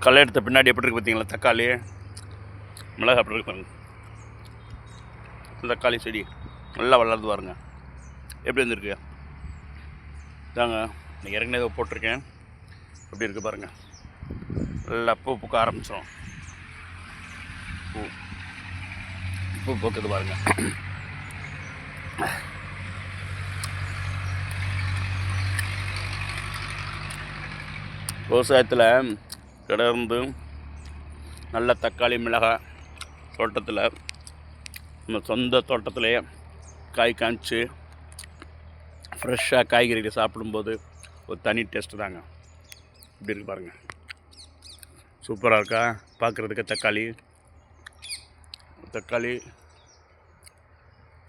களை எடுத்த பின்னாடி எப்படி இருக்குது பார்த்தீங்களா? தக்காளி மிளகா அப்படி இருக்கு பாருங்க. தக்காளி செடி நல்லா வளர்ந்து பாருங்க எப்படி இருந்திருக்கு. தாங்க இன்றைக்கி ஏற்கனவே போட்டிருக்கேன். எப்படி இருக்குது பாருங்கள். நல்லா பூ பூக்க ஆரம்பிச்சிடும். பூ பூக்குது பாருங்கள். விவசாயத்தில் கிடந்து நல்ல தக்காளி மிளகாய் தோட்டத்தில் நம்ம சொந்த தோட்டத்திலேயே காய் காய்ச்சி ஃப்ரெஷ்ஷாக காய்கறிகளை சாப்பிடும்போது ஒரு தனி டேஸ்ட்டு தாங்க. இப்படி இருக்கு பாருங்கள். சூப்பராக இருக்கா பார்க்குறதுக்கு. தக்காளி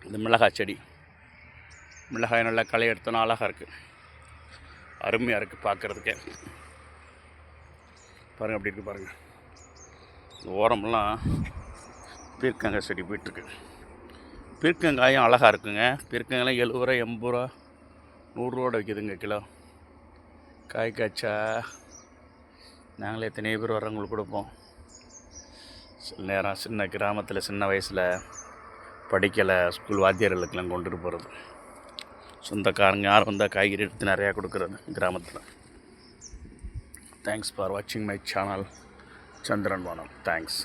இந்த மிளகாய் செடி, மிளகாய் நல்லா களை எடுத்தோன்னா அழகாக இருக்குது, அருமையாக இருக்குது பார்க்குறதுக்கே. பாருங்கள் அப்படி இருக்குது பாருங்கள். ஓரமெல்லாம் பீர்க்கங்காய் செடி போயிட்டுருக்கு. பீர்க்கங்காயும் அழகாக இருக்குங்க. பீர்க்கங்காயெலாம் 70 ரூபா 80 ரூபா 100 ரூபாவோட விற்கிதுங்க கிலோ. காய் காய்ச்சா நாங்களே எத்தனையோ பேர் வர்றவங்களுக்கு கொடுப்போம். சில நேரம் சின்ன கிராமத்தில் சின்ன வயசில் படிக்கலை ஸ்கூல் வாத்தியார்களுக்கெல்லாம் கொண்டுட்டு போகிறது. சொந்தக்காரங்க யார் வந்தால் காய்கறி எடுத்து நிறையா கொடுக்குறது கிராமத்தில். தேங்க்ஸ் ஃபார் வாட்சிங் மை சேனல் சந்திரன் வானம். தேங்க்ஸ்.